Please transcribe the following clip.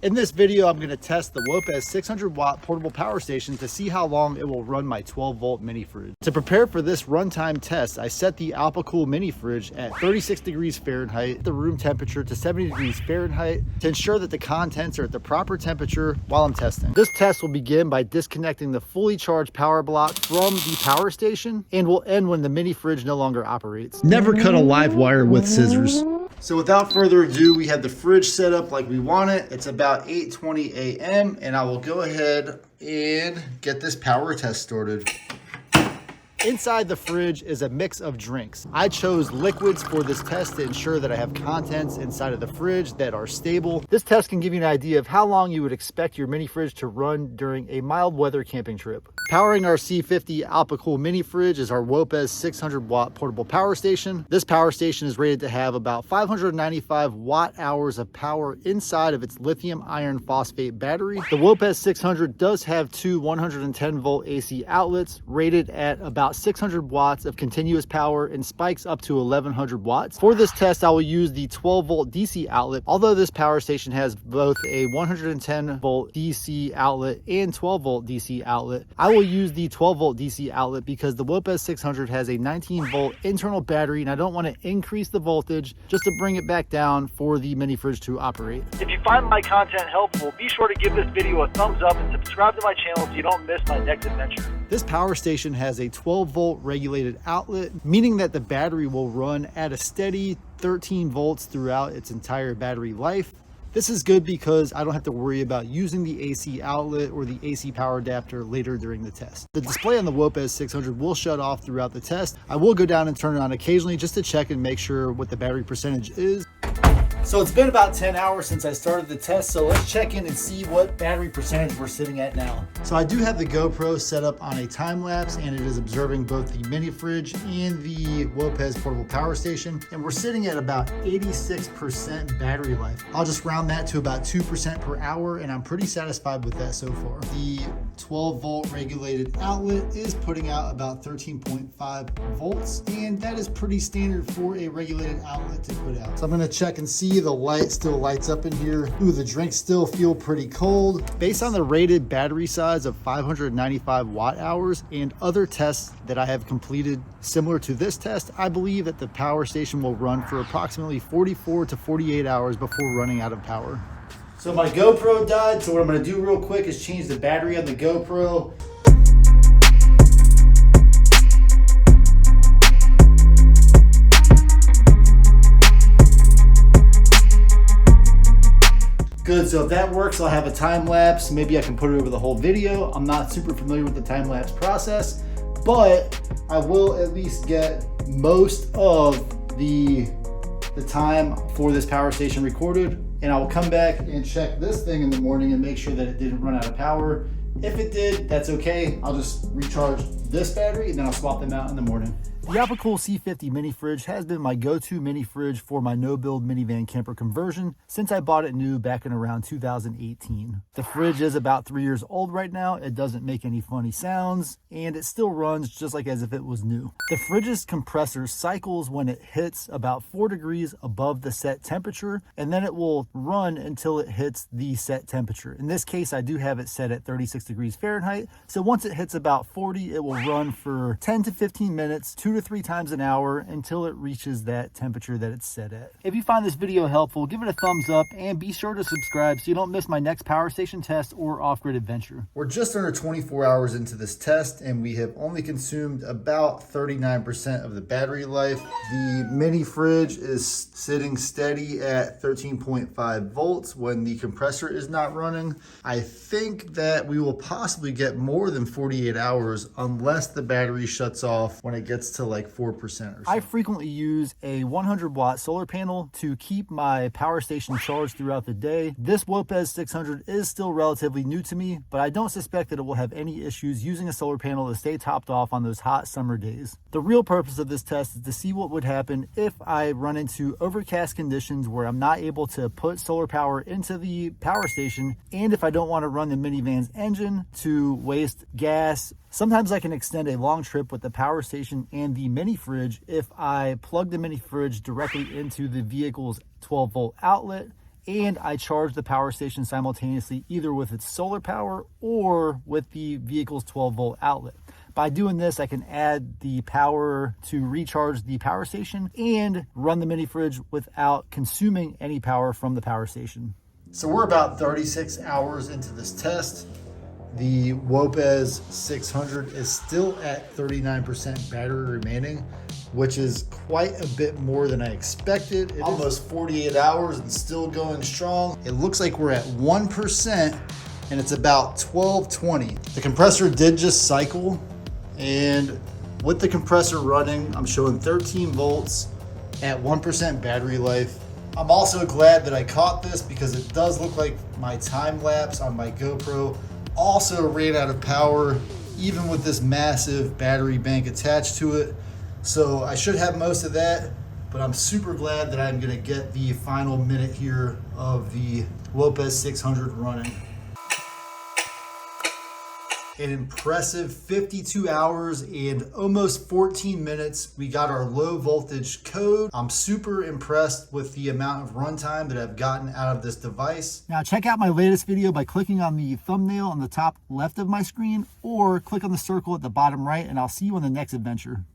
In this video, I'm going to test the Oupes 600 watt portable power station to see how long it will run my 12 volt mini fridge. To prepare for this runtime test, I set the Alpicool mini fridge at 36 degrees Fahrenheit, the room temperature to 70 degrees Fahrenheit to ensure that the contents are at the proper temperature while I'm testing. This test will begin by disconnecting the fully charged power block from the power station and will end when the mini fridge no longer operates. Never cut a live wire with scissors. So without further ado, we have the fridge set up like we want it. It's about 8:20 a.m. and I will go ahead and get this power test started. Inside the fridge is a mix of drinks. I chose liquids for this test to ensure that I have contents inside of the fridge that are stable. This test can give you an idea of how long you would expect your mini fridge to run during a mild weather camping trip. Powering our C50 Alpicool mini fridge is our Oupes 600 watt portable power station. This power station is rated to have about 595 watt hours of power inside of its lithium iron phosphate battery. The Oupes 600 does have two 110 volt AC outlets rated at about 600 watts of continuous power and spikes up to 1100 watts. For this test, I will use the 12 volt DC outlet. Although this power station has both a 110 volt DC outlet and 12 volt DC outlet, I will use the 12 volt DC outlet because the Oupes 600 has a 19 volt internal battery and I don't want to increase the voltage just to bring it back down for the mini fridge to operate. If you find my content helpful, be sure to give this video a thumbs up and subscribe to my channel so you don't miss my next adventure. This power station has a 12 volt regulated outlet, meaning that the battery will run at a steady 13 volts throughout its entire battery life. This is good because I don't have to worry about using the AC outlet or the AC power adapter later during the test. The display on the Oupes 600 will shut off throughout the test. I will go down and turn it on occasionally just to check and make sure what the battery percentage is. So it's been about 10 hours since I started the test, so let's check in and see what battery percentage we're sitting at now. So I do have the GoPro set up on a time lapse and it is observing both the mini fridge and the Oupes portable power station, and we're sitting at about 86% battery life. I'll just round that to about 2% per hour and I'm pretty satisfied with that so far. The 12 volt regulated outlet is putting out about 13.5 volts, and that is pretty standard for a regulated outlet to put out. So I'm gonna check and see the light still lights up in here. Ooh, the drinks still feel pretty cold. Based on the rated battery size of 595 watt hours and other tests that I have completed similar to this test, I believe that the power station will run for approximately 44 to 48 hours before running out of power. So my GoPro died, so what I'm gonna do real quick is change the battery on the GoPro. Good, so if that works, I'll have a time lapse. Maybe I can put it over the whole video. I'm not super familiar with the time lapse process, but I will at least get most of the time for this power station recorded, and I will come back and check this thing in the morning and make sure that it didn't run out of power. If it did, that's okay. I'll just recharge this battery and then I'll swap them out in the morning. The Alpicool C50 mini fridge has been my go-to mini fridge for my no-build minivan camper conversion since I bought it new back in around 2018. The fridge is about 3 years old right now. It doesn't make any funny sounds and it still runs just like as if it was new. The fridge's compressor cycles when it hits about 4 degrees above the set temperature, and then it will run until it hits the set temperature. In this case, I do have it set at 36 degrees Fahrenheit. So once it hits about 40, it will run for 10 to 15 minutes, 2 to 3 times an hour until it reaches that temperature that it's set at. If you find this video helpful, give it a thumbs up and be sure to subscribe so you don't miss my next power station test or off-grid adventure. We're just under 24 hours into this test and we have only consumed about 39% of the battery life. The mini fridge is sitting steady at 13.5 volts when the compressor is not running. I think that we will possibly get more than 48 hours unless the battery shuts off when it gets to like 4% or so. I frequently use a 100 watt solar panel to keep my power station charged throughout the day. This Oupes 600 is still relatively new to me, but I don't suspect that it will have any issues using a solar panel to stay topped off on those hot summer days. The real purpose of this test is to see what would happen if I run into overcast conditions where I'm not able to put solar power into the power station, and if I don't want to run the minivan's engine to waste gas. Sometimes I can extend a long trip with the power station and the mini fridge if I plug the mini fridge directly into the vehicle's 12 volt outlet and I charge the power station simultaneously, either with its solar power or with the vehicle's 12-volt outlet. By doing this, I can add the power to recharge the power station and run the mini fridge without consuming any power from the power station. So we're about 36 hours into this test. The Oupes 600 is still at 39% battery remaining, which is quite a bit more than I expected. Almost 48 hours and still going strong. It looks like we're at 1% and it's about 1220. The compressor did just cycle, and with the compressor running, I'm showing 13 volts at 1% battery life. I'm also glad that I caught this because it does look like my time lapse on my GoPro also ran out of power, even with this massive battery bank attached to it. So I should have most of that, but I'm super glad that I'm gonna get the final minute here of the Oupes 600 running. An impressive 52 hours and almost 14 minutes. We got our low voltage code. I'm super impressed with the amount of runtime that I've gotten out of this device. Now check out my latest video by clicking on the thumbnail on the top left of my screen, or click on the circle at the bottom right, and I'll see you on the next adventure.